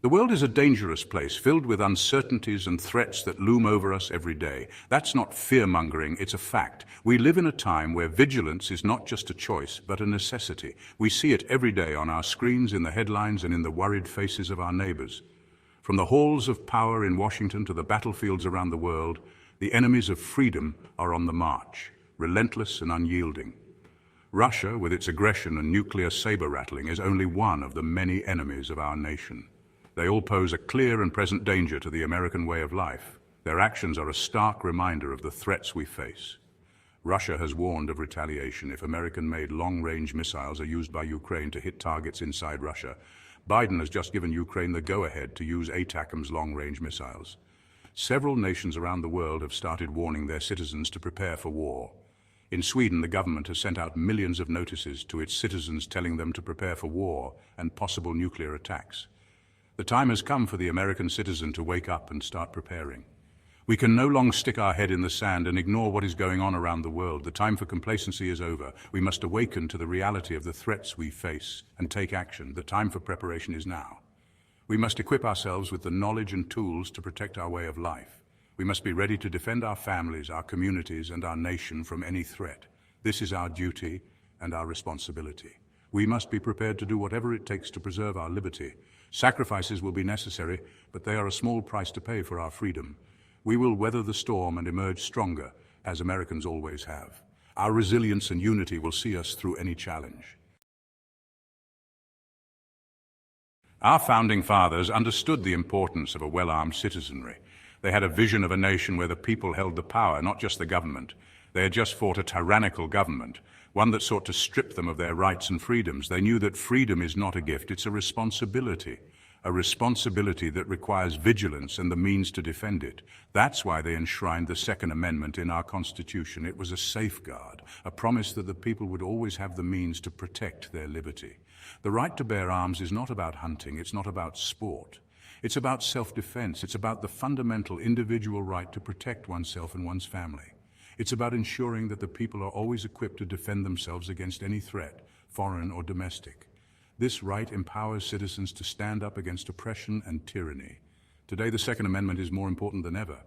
The world is a dangerous place, filled with uncertainties and threats that loom over us every day. That's not fear-mongering, it's a fact. We live in a time where vigilance is not just a choice, but a necessity. We see it every day on our screens, in the headlines, and in the worried faces of our neighbors. From the halls of power in Washington to the battlefields around the world, the enemies of freedom are on the march, relentless and unyielding. Russia, with its aggression and nuclear saber-rattling, is only one of the many enemies of our nation. They all pose a clear and present danger to the American way of life. Their actions are a stark reminder of the threats we face. Russia has warned of retaliation if American-made long-range missiles are used by Ukraine to hit targets inside Russia. Biden has just given Ukraine the go-ahead to use ATACMS long-range missiles. Several nations around the world have started warning their citizens to prepare for war. In Sweden, the government has sent out millions of notices to its citizens telling them to prepare for war and possible nuclear attacks. The time has come for the American citizen to wake up and start preparing. We can no longer stick our head in the sand and ignore what is going on around the world. The time for complacency is over. We must awaken to the reality of the threats we face and take action. The time for preparation is now. We must equip ourselves with the knowledge and tools to protect our way of life. We must be ready to defend our families, our communities, and our nation from any threat. This is our duty and our responsibility. We must be prepared to do whatever it takes to preserve our liberty. Sacrifices will be necessary, but they are a small price to pay for our freedom. We will weather the storm and emerge stronger, as Americans always have. Our resilience and unity will see us through any challenge. Our founding fathers understood the importance of a well-armed citizenry. They had a vision of a nation where the people held the power, not just the government. They had just fought a tyrannical government, one that sought to strip them of their rights and freedoms. They knew that freedom is not a gift, it's a responsibility that requires vigilance and the means to defend it. That's why they enshrined the Second Amendment in our Constitution. It was a safeguard, a promise that the people would always have the means to protect their liberty. The right to bear arms is not about hunting, it's not about sport. It's about self-defense, it's about the fundamental individual right to protect oneself and one's family. It's about ensuring that the people are always equipped to defend themselves against any threat, foreign or domestic. This right empowers citizens to stand up against oppression and tyranny. Today, the Second Amendment is more important than ever.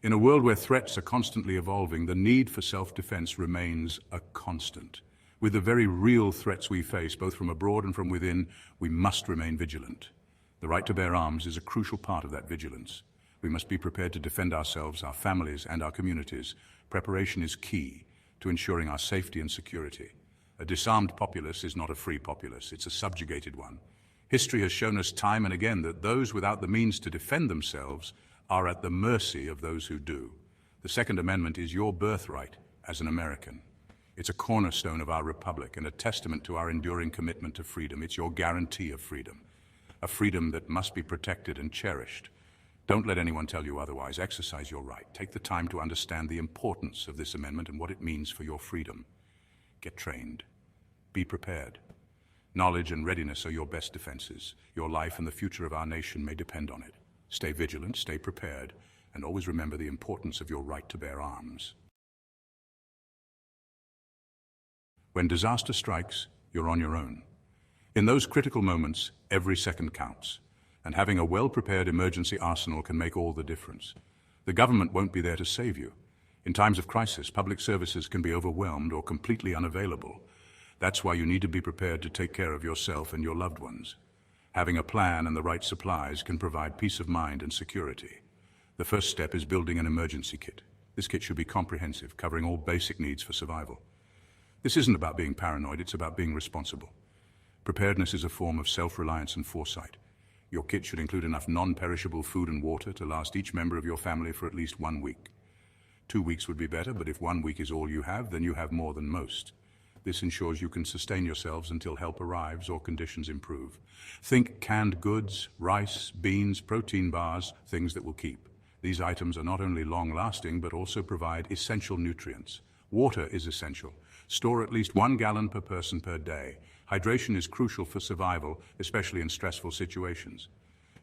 In a world where threats are constantly evolving, the need for self-defense remains a constant. With the very real threats we face, both from abroad and from within, we must remain vigilant. The right to bear arms is a crucial part of that vigilance. We must be prepared to defend ourselves, our families, and our communities. Preparation is key to ensuring our safety and security. A disarmed populace is not a free populace, it's a subjugated one. History has shown us time and again that those without the means to defend themselves are at the mercy of those who do. The Second Amendment is your birthright as an American. It's a cornerstone of our republic and a testament to our enduring commitment to freedom. It's your guarantee of freedom, a freedom that must be protected and cherished. Don't let anyone tell you otherwise. Exercise your right. Take the time to understand the importance of this amendment and what it means for your freedom. Get trained. Be prepared. Knowledge and readiness are your best defenses. Your life and the future of our nation may depend on it. Stay vigilant, stay prepared, and always remember the importance of your right to bear arms. When disaster strikes, you're on your own. In those critical moments, every second counts. And having a well-prepared emergency arsenal can make all the difference. The government won't be there to save you. In times of crisis, public services can be overwhelmed or completely unavailable. That's why you need to be prepared to take care of yourself and your loved ones. Having a plan and the right supplies can provide peace of mind and security. The first step is building an emergency kit. This kit should be comprehensive, covering all basic needs for survival. This isn't about being paranoid, it's about being responsible. Preparedness is a form of self-reliance and foresight. Your kit should include enough non-perishable food and water to last each member of your family for at least 1 week. 2 weeks would be better, but if 1 week is all you have, then you have more than most. This ensures you can sustain yourselves until help arrives or conditions improve. Think canned goods, rice, beans, protein bars, things that will keep. These items are not only long-lasting, but also provide essential nutrients. Water is essential. Store at least 1 gallon per person per day. Hydration is crucial for survival, especially in stressful situations.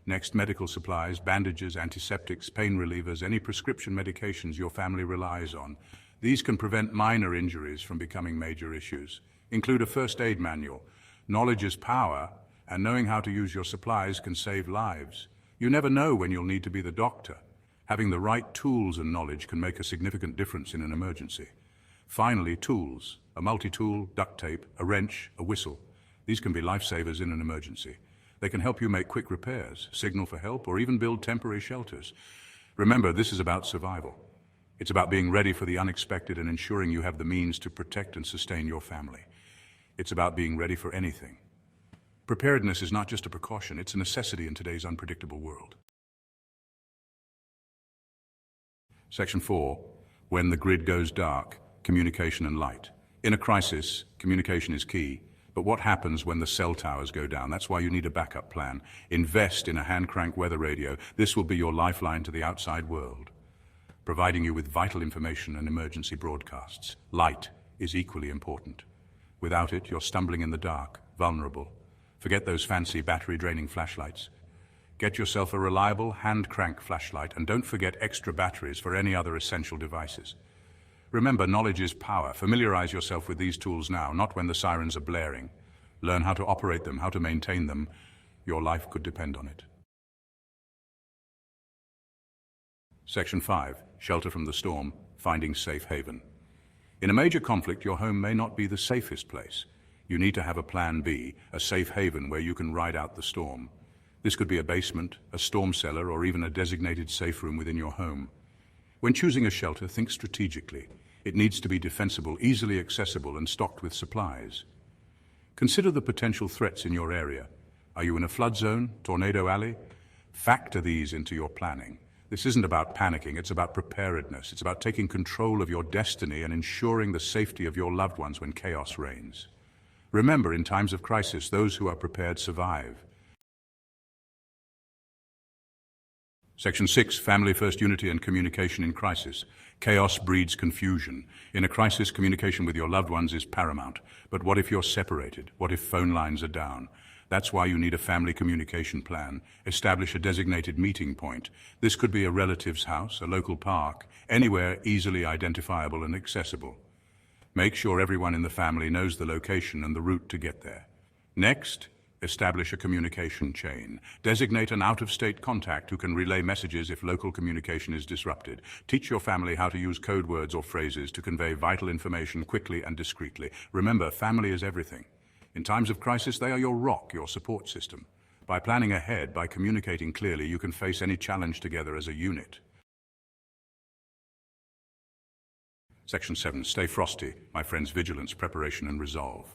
Next, medical supplies, bandages, antiseptics, pain relievers, any prescription medications your family relies on. These can prevent minor injuries from becoming major issues. Include a first aid manual. Knowledge is power, And knowing how to use your supplies can save lives. You never know when you'll need to be the doctor. Having the right tools and knowledge can make a significant difference in an emergency. Finally, tools. A multi-tool, duct tape, a wrench, a whistle. These can be lifesavers in an emergency. They can help you make quick repairs, signal for help, or even build temporary shelters. Remember, this is about survival. It's about being ready for the unexpected and ensuring you have the means to protect and sustain your family. It's about being ready for anything. Preparedness is not just a precaution, it's a necessity in today's unpredictable world. Section 4. When the grid goes dark, communication and light. In a crisis, communication is key. But what happens when the cell towers go down? That's why you need a backup plan. Invest in a hand-crank weather radio. This will be your lifeline to the outside world, providing you with vital information and emergency broadcasts. Light is equally important. Without it, you're stumbling in the dark, vulnerable. Forget those fancy battery-draining flashlights. Get yourself a reliable hand-crank flashlight, and don't forget extra batteries for any other essential devices. Remember, knowledge is power. Familiarize yourself with these tools now, not when the sirens are blaring. Learn how to operate them, how to maintain them. Your life could depend on it. Section 5. Shelter from the storm, finding safe haven. In a major conflict, your home may not be the safest place. You need to have a plan B, a safe haven where you can ride out the storm. This could be a basement, a storm cellar, or even a designated safe room within your home. When choosing a shelter, think strategically. It needs to be defensible, easily accessible, and stocked with supplies. Consider the potential threats in your area. Are you in a flood zone, tornado alley? Factor these into your planning. This isn't about panicking, it's about preparedness. It's about taking control of your destiny and ensuring the safety of your loved ones when chaos reigns. Remember, in times of crisis, those who are prepared survive. Section 6. Family first unity and communication in crisis. Chaos breeds confusion. In a crisis, communication with your loved ones is paramount. But what if you're separated? What if phone lines are down? That's why you need a family communication plan. Establish a designated meeting point. This could be a relative's house, a local park, anywhere easily identifiable and accessible. Make sure everyone in the family knows the location and the route to get there. Next, establish a communication chain. Designate an out-of-state contact who can relay messages if local communication is disrupted. Teach your family how to use code words or phrases to convey vital information quickly and discreetly. Remember, family is everything. In times of crisis, they are your rock, your support system. By planning ahead, by communicating clearly, you can face any challenge together as a unit. Section 7. Stay frosty, my friends. Vigilance, preparation, and resolve.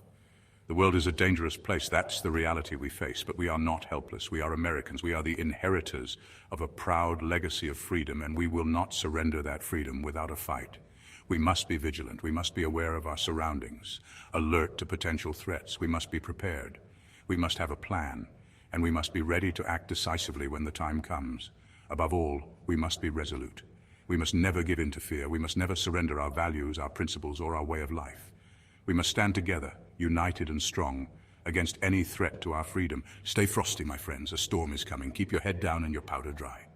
The world is a dangerous place. That's the reality we face. But we are not helpless. We are Americans. We are the inheritors of a proud legacy of freedom, and we will not surrender that freedom without a fight. We must be vigilant. We must be aware of our surroundings, alert to potential threats. We must be prepared. We must have a plan, and we must be ready to act decisively when the time comes. Above all, we must be resolute. We must never give in to fear. We must never surrender our values, our principles, or our way of life. We must stand together, united and strong, against any threat to our freedom. Stay frosty, my friends. A storm is coming. Keep your head down and your powder dry.